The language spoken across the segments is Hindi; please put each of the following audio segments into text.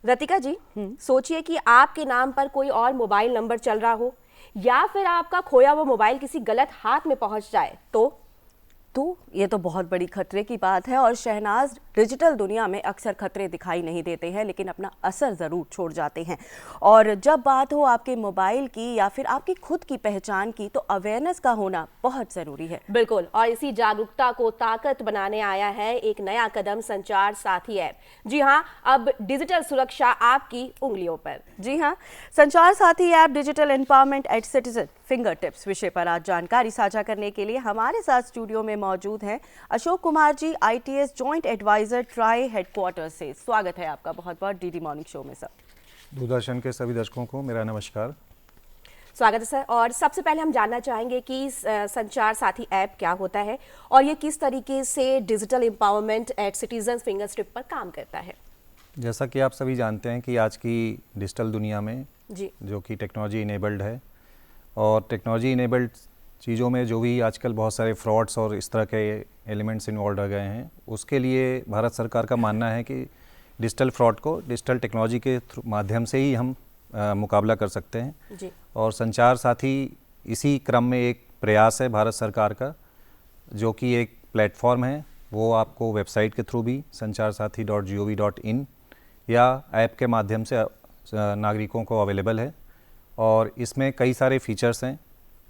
रतिका जी, सोचिए कि आपके नाम पर कोई और मोबाइल नंबर चल रहा हो या फिर आपका खोया हुआ मोबाइल किसी गलत हाथ में पहुंच जाए तो ये तो बहुत बड़ी खतरे की बात है। और शहनाज, डिजिटल दुनिया में अक्सर खतरे दिखाई नहीं देते हैं लेकिन अपना असर ज़रूर छोड़ जाते हैं। और जब बात हो आपके मोबाइल की या फिर आपकी खुद की पहचान की, तो अवेयरनेस का होना बहुत ज़रूरी है। बिल्कुल, और इसी जागरूकता को ताकत बनाने आया है एक नया कदम, संचार साथी ऐप। जी हाँ, अब डिजिटल सुरक्षा आपकी उंगलियों पर। जी हाँ, Sanchar Saathi app digital empowerment at citizen finger tips विषय पर आज जानकारी साझा करने के लिए हमारे साथ स्टूडियो में मौजूद हैं Ashok Kumar ji, ITS joint adviser TRAI headquarter से। स्वागत है आपका बहुत बहुत डीडी मॉर्निंग शो में। सर, दूरदर्शन के सभी दर्शकों को मेरा नमस्कार। स्वागत है सर। और सबसे पहले हम जानना चाहेंगे कि संचार साथी ऐप क्या होता है और ये किस तरीके से digital empowerment at citizen finger tip पर काम करता है। जैसा कि आप सभी जानते हैं कि आज की डिजिटल दुनिया में जी, जो कि टेक्नोलॉजी इनेबल्ड है, और टेक्नोलॉजी इनेबल्ड चीज़ों में जो भी आजकल बहुत सारे फ्रॉड्स और इस तरह के एलिमेंट्स इन्वॉल्व रह गए हैं, उसके लिए भारत सरकार का मानना है कि डिजिटल फ्रॉड को डिजिटल टेक्नोलॉजी के माध्यम से ही हम मुकाबला कर सकते हैं। जी। और संचार साथी इसी क्रम में एक प्रयास है भारत सरकार का, जो कि एक प्लेटफॉर्म है। वो आपको वेबसाइट के थ्रू भी sancharsaathi.gov.in या ऐप के माध्यम से नागरिकों को अवेलेबल है। और इसमें कई सारे फीचर्स हैं।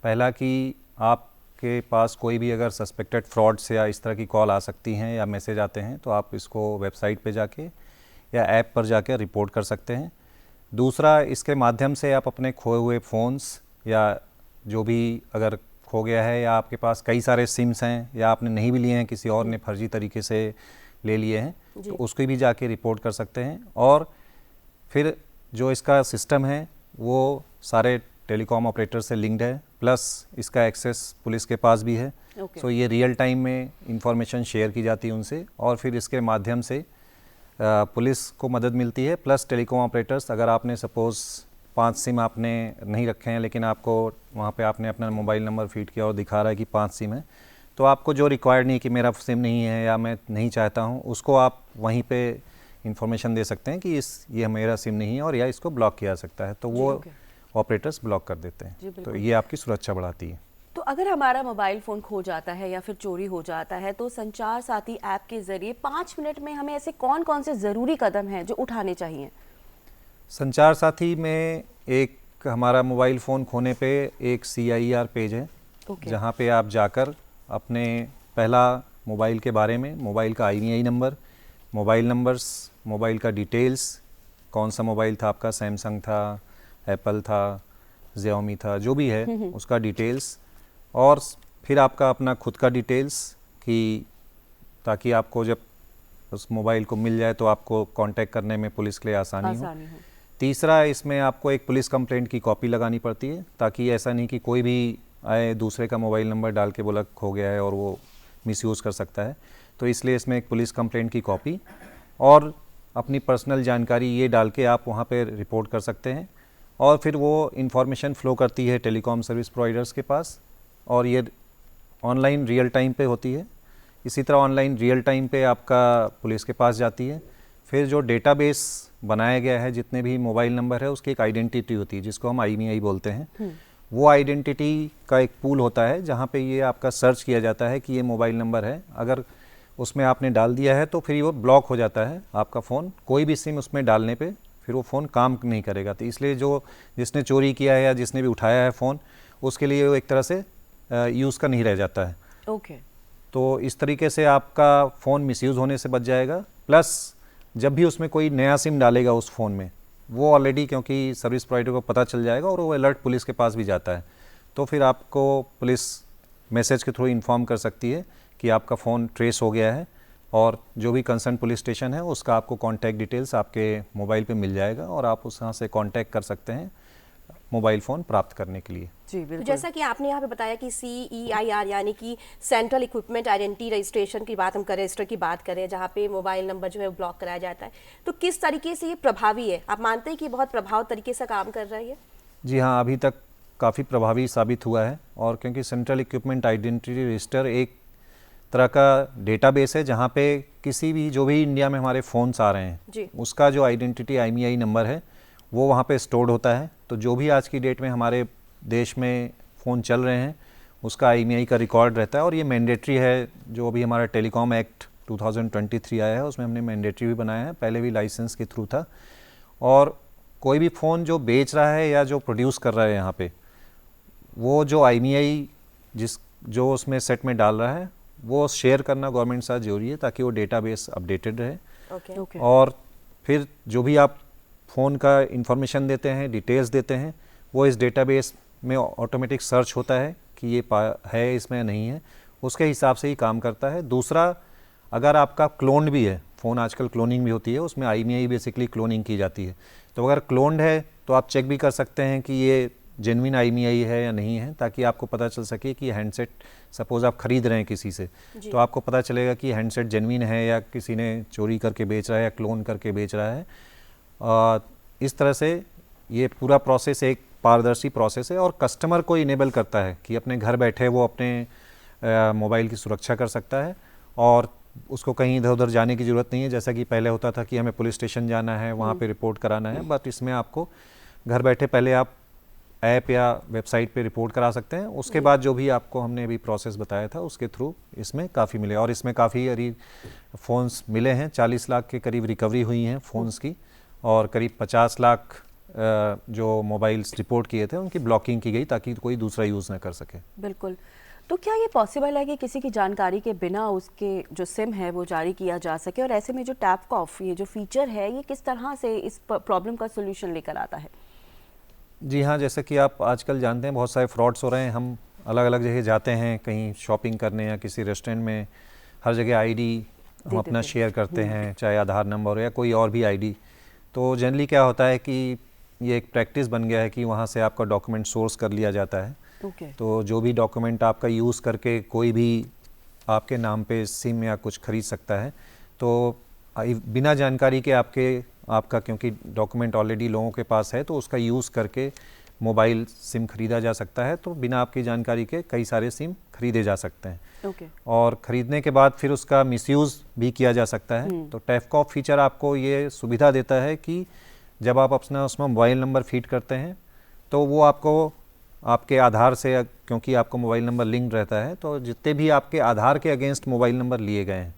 पहला कि आपके पास कोई भी अगर सस्पेक्टेड फ्रॉड्स या इस तरह की कॉल आ सकती हैं या मैसेज आते हैं, तो आप इसको वेबसाइट पे जाके या ऐप पर जाके रिपोर्ट कर सकते हैं। दूसरा, इसके माध्यम से आप अपने खोए हुए फ़ोन्स या जो भी अगर खो गया है, या आपके पास कई सारे सिम्स हैं या आपने नहीं भी लिए हैं, किसी और ने फर्जी तरीके से ले लिए हैं, तो उसकी भी जाके रिपोर्ट कर सकते हैं। और फिर जो इसका सिस्टम है वो सारे टेलीकॉम ऑपरेटर से लिंक्ड है, प्लस इसका एक्सेस पुलिस के पास भी है। सो ये रियल टाइम में इंफॉर्मेशन शेयर की जाती है उनसे, और फिर इसके माध्यम से पुलिस को मदद मिलती है। प्लस टेलीकॉम ऑपरेटर्स, अगर आपने सपोज़ 5 सिम आपने नहीं रखे हैं, लेकिन आपको वहाँ पे आपने अपना मोबाइल नंबर फीड किया और दिखा रहा है कि 5 सिम है, तो आपको जो रिक्वायर्ड नहीं कि मेरा सिम नहीं है या मैं नहीं चाहता हूँ, उसको आप वहीं पे इंफॉर्मेशन दे सकते हैं कि ये मेरा सिम नहीं है और या इसको ब्लॉक किया जा सकता है, तो वो ऑपरेटर्स ब्लॉक कर देते हैं। तो ये आपकी सुरक्षा बढ़ाती है। तो अगर हमारा मोबाइल फ़ोन खो जाता है या फिर चोरी हो जाता है, तो संचार साथी ऐप के ज़रिए 5 मिनट में हमें ऐसे कौन कौन से ज़रूरी कदम हैं जो उठाने चाहिए? संचार साथी में एक हमारा मोबाइल फ़ोन खोने पे एक CIR पेज है, जहाँ पे आप जाकर अपने पहला मोबाइल के बारे में, मोबाइल का IMEI number, mobile numbers, mobile का डिटेल्स, कौन सा मोबाइल था आपका, सैमसंग था, एप्पल था, Xiaomi था, जो भी है उसका डिटेल्स, और फिर आपका अपना खुद का डिटेल्स, कि ताकि आपको जब उस मोबाइल को मिल जाए तो आपको कांटेक्ट करने में पुलिस के लिए आसानी हो। तीसरा, इसमें आपको एक पुलिस कंप्लेंट की कॉपी लगानी पड़ती है, ताकि ऐसा नहीं कि कोई भी आए दूसरे का मोबाइल नंबर डाल के बोला खो गया है और वो मिसयूज़ कर सकता है। तो इसलिए इसमें एक पुलिस कंप्लेंट की कॉपी और अपनी पर्सनल जानकारी ये डाल के आप वहाँ पे रिपोर्ट कर सकते हैं, और फिर वो इन्फॉर्मेशन फ़्लो करती है टेलीकॉम सर्विस प्रोवाइडर्स के पास, और ये ऑनलाइन रियल टाइम पे होती है। इसी तरह ऑनलाइन रियल टाइम पे आपका पुलिस के पास जाती है। फिर जो डेटाबेस बनाया गया है, जितने भी मोबाइल नंबर है, उसकी एक आइडेंटिटी होती है जिसको हम IMEI बोलते हैं। वो आइडेंटिटी का एक पूल होता है जहाँ पे ये आपका सर्च किया जाता है कि ये मोबाइल नंबर है। अगर उसमें आपने डाल दिया है तो फिर वो ब्लॉक हो जाता है आपका फ़ोन, कोई भी सिम उसमें डालने पे फिर वो फ़ोन काम नहीं करेगा। तो इसलिए जो जिसने चोरी किया है या जिसने भी उठाया है फ़ोन, उसके लिए वो एक तरह से यूज़ का नहीं रह जाता है। तो इस तरीके से आपका फ़ोन मिसयूज़ होने से बच जाएगा। प्लस जब भी उसमें कोई नया सिम डालेगा उस फ़ोन में, वो ऑलरेडी, क्योंकि सर्विस प्रोवाइडर को पता चल जाएगा और वो अलर्ट पुलिस के पास भी जाता है, तो फिर आपको पुलिस मैसेज के थ्रू इन्फॉर्म कर सकती है कि आपका फ़ोन ट्रेस हो गया है, और जो भी कंसर्न पुलिस स्टेशन है उसका आपको कॉन्टैक्ट डिटेल्स आपके मोबाइल पे मिल जाएगा, और आप उस यहाँ से कॉन्टैक्ट कर सकते हैं मोबाइल फ़ोन प्राप्त करने के लिए। जी बिल्कुल। तो जैसा कि आपने यहाँ पे बताया कि CEIR यानी कि सेंट्रल इक्विपमेंट आइडेंटिटी रजिस्ट्रेशन की बात हम करें, रजिस्टर की बात करें, जहाँ पे मोबाइल नंबर जो है ब्लॉक कराया जाता है, तो किस तरीके से ये प्रभावी है? आप मानते हैं कि बहुत प्रभाव तरीके से काम कर रही है? जी हाँ, अभी तक काफ़ी प्रभावी साबित हुआ है, और क्योंकि सेंट्रल इक्विपमेंट आइडेंटिटी रजिस्टर एक तरह का डेटाबेस है जहाँ पे किसी भी जो भी इंडिया में हमारे फ़ोन्स आ रहे जी। हैं उसका जो आइडेंटिटी IMEI नंबर है वो वहाँ पे स्टोर्ड होता है। तो जो भी आज की डेट में हमारे देश में फ़ोन चल रहे हैं उसका IMEI का रिकॉर्ड रहता है और ये मैंडेटरी है। जो अभी हमारा टेलीकॉम एक्ट 2023 आया है उसमें हमने मैंडेटरी भी बनाया है, पहले भी लाइसेंस के थ्रू था। और कोई भी फ़ोन जो बेच रहा है या जो प्रोड्यूस कर रहा है यहाँ पे, वो जो IMEI जो उसमें सेट में डाल रहा है वो शेयर करना गवर्नमेंट साथ जरूरी है ताकि वो डेटाबेस अपडेटेड रहे। ओके। और फिर जो भी आप फ़ोन का इंफॉर्मेशन देते हैं, डिटेल्स देते हैं, वो इस डेटाबेस में ऑटोमेटिक सर्च होता है कि ये है इसमें या नहीं है, उसके हिसाब से ही काम करता है। दूसरा, अगर आपका क्लोन्ड भी है फ़ोन, आजकल क्लोनिंग भी होती है, उसमें IMEI बेसिकली क्लोनिंग की जाती है। तो अगर क्लोन्ड है तो आप चेक भी कर सकते हैं कि ये जेन्युइन IMEI है या नहीं है, ताकि आपको पता चल सके कि हैंडसेट सपोज़ आप ख़रीद रहे हैं किसी से, तो आपको पता चलेगा कि हैंडसेट जेन्युइन है या किसी ने चोरी करके बेच रहा है या क्लोन करके बेच रहा है। इस तरह से ये पूरा प्रोसेस एक पारदर्शी प्रोसेस है और कस्टमर को इनेबल करता है कि अपने घर बैठे वो अपने मोबाइल की सुरक्षा कर सकता है और उसको कहीं इधर उधर जाने की ज़रूरत नहीं है। जैसा कि पहले होता था कि हमें पुलिस स्टेशन जाना है, वहाँ पे रिपोर्ट कराना है, बट इसमें आपको घर बैठे पहले आप ऐप या वेबसाइट पे रिपोर्ट करा सकते हैं, उसके बाद जो भी आपको हमने अभी प्रोसेस बताया था उसके थ्रू इसमें काफ़ी मिले। और इसमें काफ़ी फ़ोन्स मिले हैं, 40 लाख के करीब रिकवरी हुई हैं फ़ोन्स की और करीब 50 लाख जो मोबाइल्स रिपोर्ट किए थे उनकी ब्लॉकिंग की गई ताकि कोई दूसरा यूज़ ना कर सके। बिल्कुल। तो क्या ये पॉसिबल है कि किसी की जानकारी के बिना उसके जो सिम है वो जारी किया जा सके, और ऐसे में जो टैप ऑफ ये जो फीचर है ये किस तरह से इस प्रॉब्लम का सोल्यूशन लेकर आता है? जी हाँ, जैसे कि आप आजकल जानते हैं बहुत सारे फ्रॉड्स हो रहे हैं। हम अलग अलग जगह जाते हैं, कहीं शॉपिंग करने या किसी रेस्टोरेंट में, हर जगह ID हम अपना शेयर करते हैं, चाहे आधार नंबर हो या कोई और भी ID। तो जनरली क्या होता है कि ये एक प्रैक्टिस बन गया है कि वहाँ से आपका डॉक्यूमेंट सोर्स कर लिया जाता है। तो जो भी डॉक्यूमेंट आपका यूज़ करके कोई भी आपके नाम पे सिम या कुछ खरीद सकता है, तो बिना जानकारी के आपका क्योंकि डॉक्यूमेंट ऑलरेडी लोगों के पास है तो उसका यूज़ करके मोबाइल सिम खरीदा जा सकता है। तो बिना आपकी जानकारी के कई सारे सिम खरीदे जा सकते हैं। और ख़रीदने के बाद फिर उसका मिसयूज़ भी किया जा सकता है। तो टैप ऑफ फीचर आपको ये सुविधा देता है कि जब आप अपना उसमें मोबाइल नंबर फीड करते हैं तो वो आपको आपके आधार से, क्योंकि आपको मोबाइल नंबर लिंक रहता है, तो जितने भी आपके आधार के अगेंस्ट मोबाइल नंबर लिए गए हैं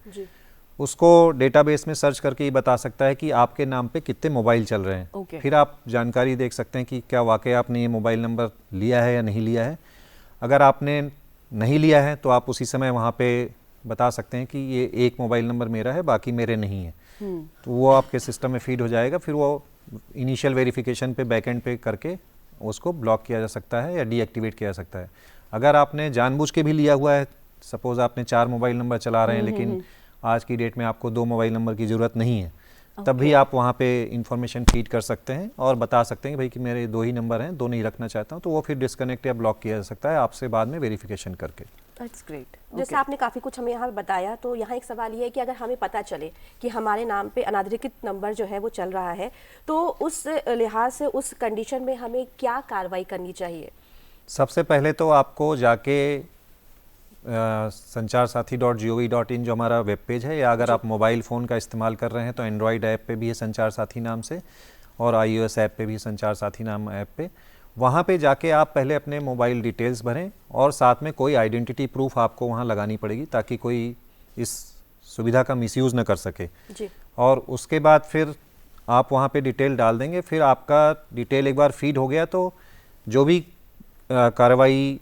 उसको डेटाबेस में सर्च करके ये बता सकता है कि आपके नाम पे कितने मोबाइल चल रहे हैं। फिर आप जानकारी देख सकते हैं कि क्या वाकई आपने ये मोबाइल नंबर लिया है या नहीं लिया है। अगर आपने नहीं लिया है तो आप उसी समय वहाँ पे बता सकते हैं कि ये एक मोबाइल नंबर मेरा है, बाकी मेरे नहीं है। तो वो आपके सिस्टम में फीड हो जाएगा, फिर वो इनिशियल वेरिफिकेशन पे बैकएंड पे करके उसको ब्लॉक किया जा सकता है या डीएक्टिवेट किया जा सकता है। अगर आपने जानबूझ के भी लिया हुआ है, सपोज आपने 4 मोबाइल नंबर चला रहे हैं लेकिन आज की डेट में आपको 2 मोबाइल नंबर की ज़रूरत नहीं है, तब भी आप वहाँ पे इंफॉर्मेशन फीड कर सकते हैं और बता सकते हैं कि भाई कि मेरे 2 ही नंबर हैं, 2 नहीं रखना चाहता हूँ, तो वो फिर डिस्कनेक्ट या ब्लॉक किया जा सकता है आपसे बाद में वेरिफिकेशन करके। That's great. जैसे आपने काफ़ी कुछ हमें यहाँ पे बताया, तो यहाँ एक सवाल ये है कि अगर हमें पता चले कि हमारे नाम पे अनाधिकृत नंबर जो है वो चल रहा है, तो उस लिहाज से उस कंडीशन में हमें क्या कार्रवाई करनी चाहिए? सबसे पहले तो आपको जाके sancharsaathi.gov.in जो हमारा वेब पेज है, या अगर आप मोबाइल फ़ोन का इस्तेमाल कर रहे हैं तो एंड्रॉयड ऐप पे भी है संचार साथी नाम से, और iOS ऐप पे भी संचार साथी नाम ऐप पे, वहाँ पे जाके आप पहले अपने मोबाइल डिटेल्स भरें और साथ में कोई आइडेंटिटी प्रूफ आपको वहाँ लगानी पड़ेगी ताकि कोई इस सुविधा का मिसयूज़ न कर सके। और उसके बाद फिर आप वहाँ पे डिटेल डाल देंगे। फिर आपका डिटेल एक बार फीड हो गया तो जो भी कार्रवाई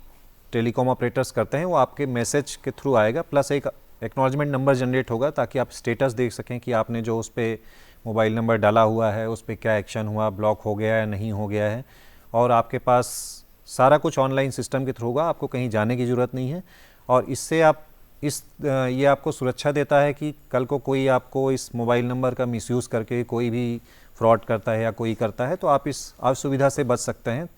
टेलीकॉम ऑपरेटर्स करते हैं वो आपके मैसेज के थ्रू आएगा, प्लस एक एक्नॉलेजमेंट नंबर जनरेट होगा ताकि आप स्टेटस देख सकें कि आपने जो उस पर मोबाइल नंबर डाला हुआ है उस पर क्या एक्शन हुआ, ब्लॉक हो गया या नहीं हो गया है। और आपके पास सारा कुछ ऑनलाइन सिस्टम के थ्रू होगा, आपको कहीं जाने की ज़रूरत नहीं है। और इससे ये आपको सुरक्षा देता है कि कल को कोई आपको इस मोबाइल नंबर का मिसयूज़ करके कोई भी फ्रॉड करता है या कोई करता है तो आप इस असुविधा से बच सकते हैं।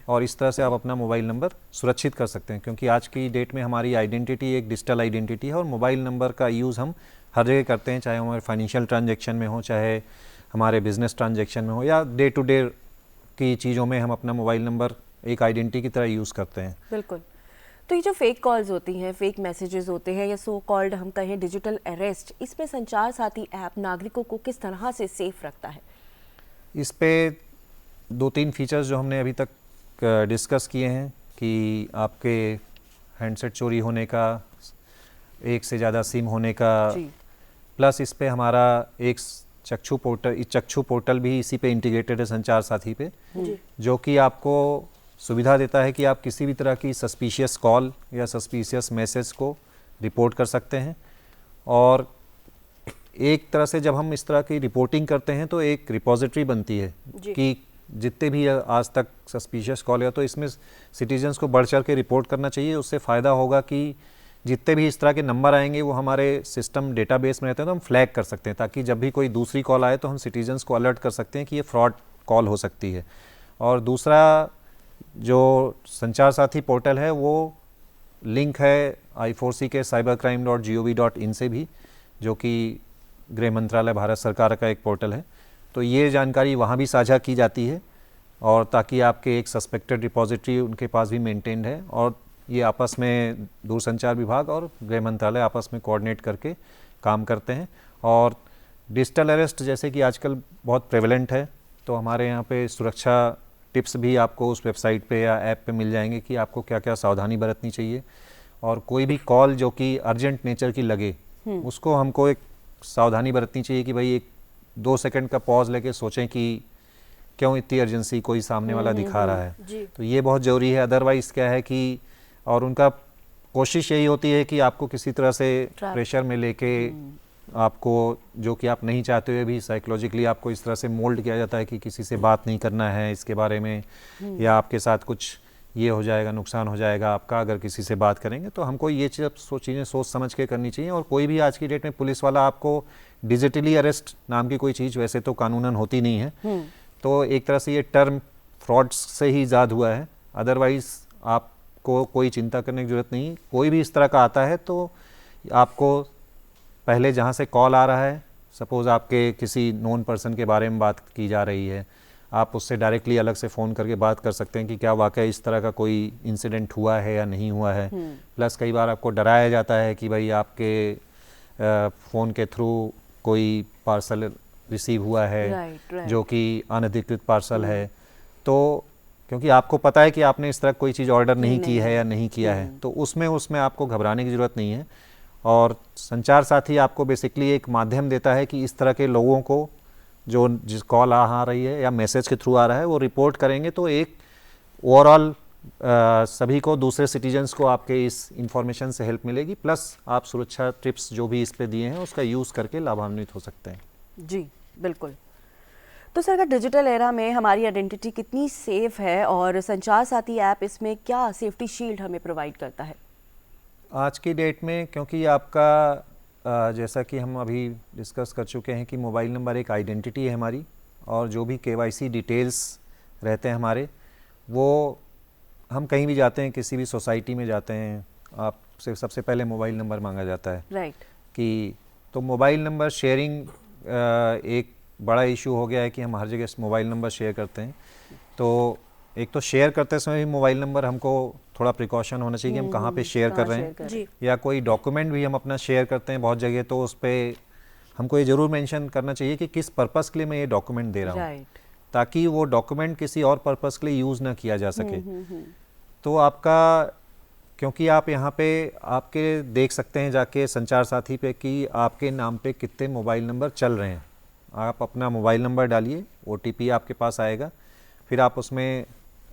और इस तरह से आप अपना मोबाइल नंबर सुरक्षित कर सकते हैं, क्योंकि आज की डेट में हमारी आइडेंटिटी एक डिजिटल आइडेंटिटी है और मोबाइल नंबर का यूज़ हम हर जगह करते हैं, चाहे हमारे फाइनेंशियल ट्रांजैक्शन में हो, चाहे हमारे बिजनेस ट्रांजैक्शन में हो, या डे टू डे की चीज़ों में हम अपना मोबाइल नंबर एक आइडेंटिटी की तरह यूज़ करते हैं। बिल्कुल। तो ये जो फेक कॉल्स होती हैं, फेक मैसेजेस होते हैं या सो कॉल्ड हम कहें डिजिटल अरेस्ट, इसमें संचार साथी ऐप नागरिकों को किस तरह से सेफ रखता है? इस पे 2-3 फीचर्स जो हमने अभी तक डिस्कस किए हैं कि आपके हैंडसेट चोरी होने का, एक से ज़्यादा सिम होने का, प्लस इस पे हमारा एक चक्षु पोर्टल भी इसी पे इंटीग्रेटेड है संचार साथी पे, जो कि आपको सुविधा देता है कि आप किसी भी तरह की सस्पिशियस कॉल या सस्पिशियस मैसेज को रिपोर्ट कर सकते हैं। और एक तरह से जब हम इस तरह की रिपोर्टिंग करते हैं तो एक रिपोजिटरी बनती है कि जितने भी आज तक सस्पिशियस कॉल या, तो इसमें सिटीजन्स को बढ़ चढ़ के रिपोर्ट करना चाहिए। उससे फ़ायदा होगा कि जितने भी इस तरह के नंबर आएंगे वो हमारे सिस्टम डेटाबेस में रहते हैं, तो हम फ्लैग कर सकते हैं, ताकि जब भी कोई दूसरी कॉल आए तो हम सिटीजन्स को अलर्ट कर सकते हैं कि ये फ्रॉड कॉल हो सकती है। और दूसरा जो संचार साथी पोर्टल है वो लिंक है I4C के cybercrime.gov.in से भी, जो कि गृह मंत्रालय भारत सरकार का एक पोर्टल है। तो ये जानकारी वहाँ भी साझा की जाती है, और ताकि आपके एक सस्पेक्टेड रिपॉजिटरी उनके पास भी मेंटेन्ड है, और ये आपस में दूरसंचार विभाग और गृह मंत्रालय आपस में कोऑर्डिनेट करके काम करते हैं। और डिजिटल अरेस्ट जैसे कि आजकल बहुत प्रेवलेंट है, तो हमारे यहाँ पे सुरक्षा टिप्स भी आपको उस वेबसाइट पे या ऐप पे मिल जाएंगे कि आपको क्या क्या सावधानी बरतनी चाहिए। और कोई भी कॉल जो कि अर्जेंट नेचर की लगे उसको हमको एक सावधानी बरतनी चाहिए कि भाई 1-2 सेकंड का पॉज लेके सोचें कि क्यों इतनी अर्जेंसी कोई सामने वाला दिखा रहा है। तो ये बहुत ज़रूरी है। अदरवाइज़ क्या है कि, और उनका कोशिश यही होती है कि आपको किसी तरह से प्रेशर में लेके आपको, जो कि आप नहीं चाहते हुए भी साइकोलॉजिकली आपको इस तरह से मोल्ड किया जाता है कि किसी से बात नहीं करना है इसके बारे में, या आपके साथ कुछ ये हो जाएगा, नुकसान हो जाएगा आपका अगर किसी से बात करेंगे। तो हमको ये चीज़ें सोच समझ के करनी चाहिए। और कोई भी आज की डेट में पुलिस वाला आपको डिजिटली अरेस्ट नाम की कोई चीज़ वैसे तो कानूनन होती नहीं है, तो एक तरह से ये टर्म फ्रॉड्स से ही ईजाद हुआ है। अदरवाइज़ आपको कोई चिंता करने की ज़रूरत नहीं। कोई भी इस तरह का आता है तो आपको पहले जहाँ से कॉल आ रहा है, सपोज़ आपके किसी नोन पर्सन के बारे में बात की जा रही है, आप उससे डायरेक्टली अलग से फ़ोन करके बात कर सकते हैं कि क्या वाकई इस तरह का कोई इंसिडेंट हुआ है या नहीं हुआ है। प्लस कई बार आपको डराया जाता है कि भाई आपके फ़ोन के थ्रू कोई पार्सल रिसीव हुआ है, जो कि अनधिकृत पार्सल है। तो क्योंकि आपको पता है कि आपने इस तरह कोई चीज़ ऑर्डर नहीं की है या नहीं किया है, तो उसमें आपको घबराने की ज़रूरत नहीं है। और संचार साथी आपको बेसिकली एक माध्यम देता है कि इस तरह के लोगों को जो जिस कॉल आ रही है या मैसेज के थ्रू आ रहा है वो रिपोर्ट करेंगे, तो एक ओवरऑल सभी को, दूसरे सिटीजन्स को आपके इस इंफॉर्मेशन से हेल्प मिलेगी। प्लस आप सुरक्षा टिप्स जो भी इस पे दिए हैं उसका यूज़ करके लाभान्वित हो सकते हैं। जी बिल्कुल। तो सर, डिजिटल एरा में हमारी आइडेंटिटी कितनी सेफ है और संचार साथी ऐप इसमें क्या सेफ्टी शील्ड हमें प्रोवाइड करता है? आज की डेट में, क्योंकि आपका जैसा कि हम अभी डिस्कस कर चुके हैं कि मोबाइल नंबर एक आइडेंटिटी है हमारी, और जो भी KYC डिटेल्स रहते हैं हमारे, वो हम कहीं भी जाते हैं, किसी भी सोसाइटी में जाते हैं, आपसे सबसे पहले मोबाइल नंबर मांगा जाता है। राइट। कि तो मोबाइल नंबर शेयरिंग एक बड़ा इशू हो गया है कि हम हर जगह मोबाइल नंबर शेयर करते हैं। तो एक तो शेयर करते समय भी मोबाइल नंबर हमको थोड़ा प्रिकॉशन होना चाहिए कि हम कहाँ पे शेयर कर रहे हैं, या कोई डॉक्यूमेंट भी हम अपना शेयर करते हैं बहुत जगह, तो उस पर हमको ये ज़रूर मेंशन करना चाहिए कि किस पर्पस के लिए मैं ये डॉक्यूमेंट दे रहा हूँ, ताकि वो डॉक्यूमेंट किसी और पर्पस के लिए यूज़ ना किया जा सके। तो आपका, क्योंकि आप यहाँ पे आपके देख सकते हैं जाके संचार साथी पे कि आपके नाम पे कितने मोबाइल नंबर चल रहे हैं। आप अपना मोबाइल नंबर डालिए, OTP आपके पास आएगा, फिर आप उसमें,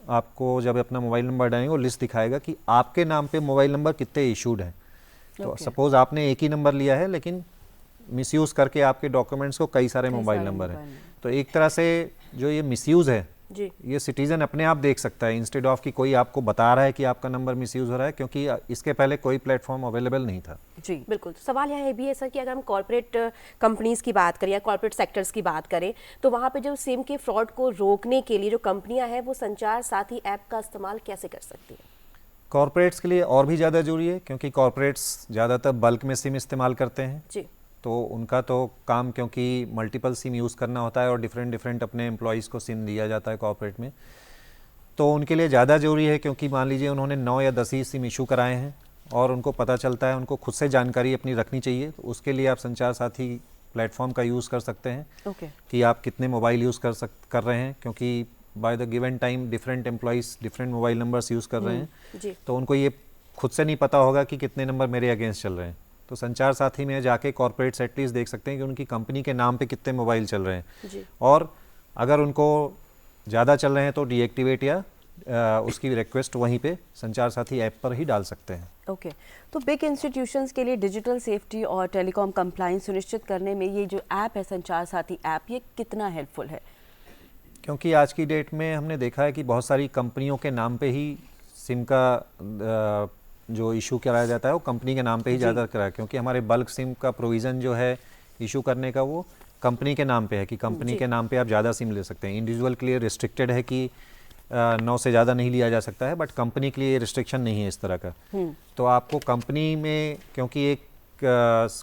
आपको जब अपना मोबाइल नंबर डालेंगे वो लिस्ट दिखाएगा कि आपके नाम पे मोबाइल नंबर कितने इशूड हैं। तो सपोज़ आपने एक ही नंबर लिया है, लेकिन मिसयूज़ करके आपके डॉक्यूमेंट्स को कई सारे मोबाइल नंबर हैं। तो एक तरह से जो ये मिसयूज़ है, ये सिटीजन अपने आप देख सकता है, इंस्टेड ऑफ कि कोई आपको बता रहा है कि आपका नंबर मिसयूज़ हो रहा है, क्योंकि इसके पहले कोई प्लेटफॉर्म अवेलेबल नहीं था। जी बिल्कुल। सवाल यहाँ ये भी है सर कि अगर हम कॉर्पोरेट कंपनीज की बात करें या कॉर्पोरेट सेक्टर्स की बात करें, तो वहाँ पे जो सिम के फ्रॉड को रोकने के लिए जो कंपनियाँ हैं वो संचार साथी ऐप का इस्तेमाल कैसे कर सकती हैं? कॉर्पोरेट्स के लिए और भी ज़्यादा जरूरी है, क्योंकि कॉर्पोरेट्स ज़्यादातर बल्क में सिम इस्तेमाल करते हैं। जी। तो उनका तो काम, क्योंकि मल्टीपल सिम यूज़ करना होता है और डिफरेंट अपने एम्प्लॉयज़ को सिम दिया जाता है कॉर्पोरेट में, तो उनके लिए ज़्यादा ज़रूरी है, क्योंकि मान लीजिए उन्होंने 9 या 10 ही सिम इशू कराए हैं और उनको पता चलता है, उनको खुद से जानकारी अपनी रखनी चाहिए। तो उसके लिए आप संचार साथी प्लेटफॉर्म का यूज़ कर सकते हैं कि आप कितने मोबाइल यूज़ कर रहे हैं, क्योंकि by the given time different employees different mobile numbers use कर रहे हैं, तो उनको ये खुद से नहीं पता होगा कि कितने नंबर मेरे अगेंस्ट चल रहे हैं। तो संचार साथी में जाके कॉर्पोरेट एटलीस्ट देख सकते हैं कि उनकी कंपनी के नाम पे कितने मोबाइल चल रहे हैं, और अगर उनको ज़्यादा चल रहे हैं तो डीएक्टिवेट या उसकी रिक्वेस्ट वहीं पे संचार साथी ऐप पर ही डाल सकते हैं। ओके तो बिग इंस्टीट्यूशंस के लिए डिजिटल सेफ्टी और टेलीकॉम कंप्लायंस सुनिश्चित करने में ये जो ऐप है संचार साथी ऐप, ये कितना हेल्पफुल है? क्योंकि आज की डेट में हमने देखा है कि बहुत सारी कंपनियों के नाम पे ही सिम का जो इशू कराया जाता है वो कंपनी के नाम पे ही ज़्यादा कराया, क्योंकि हमारे बल्क सिम का प्रोविज़न जो है इशू करने का वो कंपनी के नाम पे है कि कंपनी के नाम पे आप ज़्यादा सिम ले सकते हैं। इंडिविजुअल के लिए रिस्ट्रिक्टेड है कि 9 से ज़्यादा नहीं लिया जा सकता है, बट कंपनी के लिए रिस्ट्रिक्शन नहीं है इस तरह का। तो आपको कंपनी में, क्योंकि एक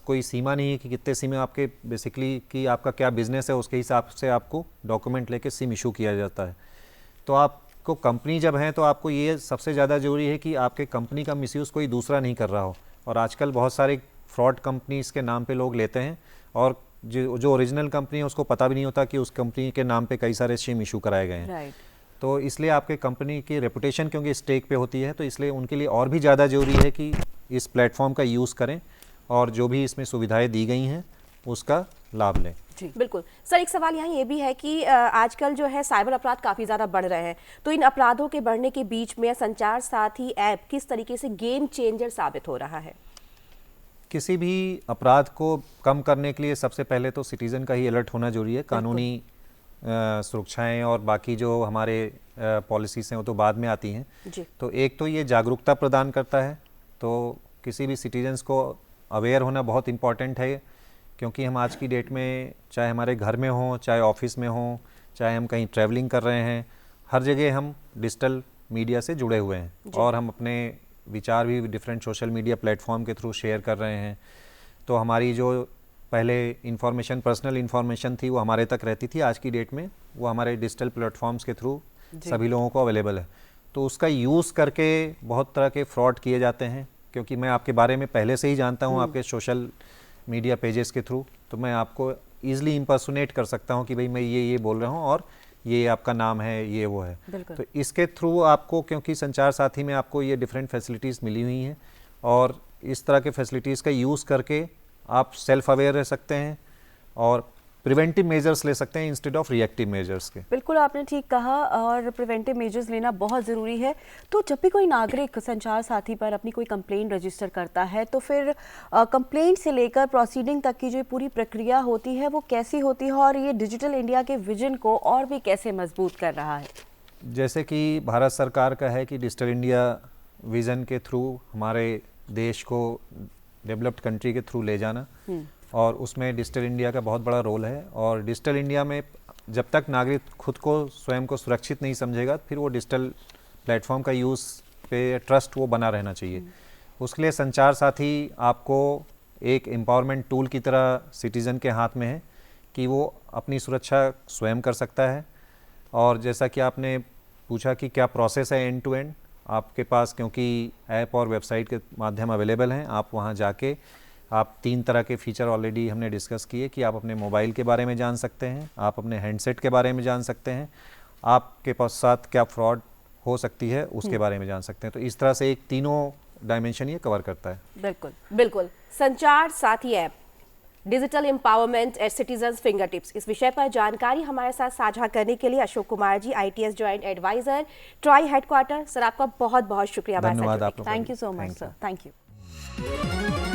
कोई सीमा नहीं है कि कितने सिम आपके बेसिकली कि आपका क्या बिजनेस है, उसके हिसाब से आपको डॉक्यूमेंट लेके सिम इशू किया जाता है। तो आपको कंपनी जब है तो आपको ये सबसे ज़्यादा ज़रूरी है कि आपके कंपनी का मिसयूज़ कोई दूसरा नहीं कर रहा हो। और आजकल बहुत सारे फ्रॉड कंपनीज़ के नाम पे लोग लेते हैं, और जो ओरिजिनल कंपनी है उसको पता भी नहीं होता कि उस कंपनी के नाम पे कई सारे सिम इशू कराए गए हैं। तो इसलिए आपके कंपनी की रेपुटेशन क्योंकि स्टेक पे होती है, तो इसलिए उनके लिए और भी ज़्यादा ज़रूरी है कि इस प्लेटफॉर्म का यूज़ करें और जो भी इसमें सुविधाएं दी गई हैं उसका लाभ लें। बिल्कुल सर, एक सवाल यहाँ ये भी है कि आजकल जो है साइबर अपराध काफ़ी ज़्यादा बढ़ रहे हैं, तो इन अपराधों के बढ़ने के बीच में संचार साथी ऐप किस तरीके से गेम चेंजर साबित हो रहा है? किसी भी अपराध को कम करने के लिए सबसे पहले तो सिटीज़न का ही अलर्ट होना जरूरी है। कानूनी सुरक्षाएं और बाकी जो हमारे पॉलिसीज़ हैं वो तो बाद में आती हैं। तो एक तो ये जागरूकता प्रदान करता है, तो किसी भी सिटीजन्स को अवेयर होना बहुत इम्पॉर्टेंट है, क्योंकि हम आज की डेट में चाहे हमारे घर में हों, चाहे ऑफिस में हों, चाहे हम कहीं ट्रैवलिंग कर रहे हैं, हर जगह हम डिजिटल मीडिया से जुड़े हुए हैं और हम अपने विचार भी डिफरेंट सोशल मीडिया प्लेटफॉर्म के थ्रू शेयर कर रहे हैं। तो हमारी जो पहले इंफॉर्मेशन, पर्सनल इंफॉर्मेशन थी वो हमारे तक रहती थी, आज की डेट में वो हमारे डिजिटल प्लेटफॉर्म्स के थ्रू सभी लोगों को अवेलेबल है। तो उसका यूज़ करके बहुत तरह के फ्रॉड किए जाते हैं, क्योंकि मैं आपके बारे में पहले से ही जानता हूँ आपके सोशल मीडिया पेजेस के थ्रू, तो मैं आपको ईजिली इम्पर्सोनेट कर सकता हूँ कि भाई मैं ये बोल रहा हूँ और ये आपका नाम है, ये वो है। तो इसके थ्रू आपको, क्योंकि संचार साथी में आपको ये डिफरेंट फैसिलिटीज़ मिली हुई हैं और इस तरह के फैसिलिटीज़ का यूज़ करके आप सेल्फ अवेयर रह सकते हैं और प्रिवेंटिव मेजर्स ले सकते हैं इंस्टेड ऑफ रिएक्टिव मेजर्स के। बिल्कुल आपने ठीक कहा, और प्रिवेंटिव मेजर्स लेना बहुत ज़रूरी है। तो जब भी कोई नागरिक संचार साथी पर अपनी कोई कंप्लेंट रजिस्टर करता है, तो फिर कंप्लेंट से लेकर प्रोसीडिंग तक की जो पूरी प्रक्रिया होती है वो कैसी होती है, और ये डिजिटल इंडिया के विजन को और भी कैसे मजबूत कर रहा है? जैसे कि भारत सरकार का है कि डिजिटल इंडिया विज़न के थ्रू हमारे देश को डेवलप्ड कंट्री के थ्रू ले जाना, और उसमें डिजिटल इंडिया का बहुत बड़ा रोल है। और डिजिटल इंडिया में जब तक नागरिक खुद को स्वयं को सुरक्षित नहीं समझेगा, फिर वो डिजिटल प्लेटफॉर्म का यूज़ पे ट्रस्ट वो बना रहना चाहिए। उसके लिए संचार साथी आपको एक एम्पावरमेंट टूल की तरह सिटीज़न के हाथ में है कि वो अपनी सुरक्षा स्वयं कर सकता है। और जैसा कि आपने पूछा कि क्या प्रोसेस है एंड टू एंड, आपके पास क्योंकि ऐप और वेबसाइट के माध्यम अवेलेबल हैं, आप वहाँ जाके आप 3 तरह के फीचर ऑलरेडी हमने डिस्कस किए कि आप अपने मोबाइल के बारे में जान सकते हैं, आप अपने हैंडसेट के बारे में जान सकते हैं, आपके पास साथ क्या फ्रॉड हो सकती है उसके बारे में जान सकते हैं। तो इस तरह से एक तीनों डायमेंशन ये कवर करता है। बिल्कुल बिल्कुल। Sanchar Saathi app, digital empowerment at citizens finger tips, इस विषय पर जानकारी हमारे साथ साझा करने के लिए Ashok Kumar ji, ITS joint adviser, TRAI headquarter, sir आपका बहुत बहुत शुक्रिया। धन्यवाद आप लोगों का। Thank you so much sir, thank you.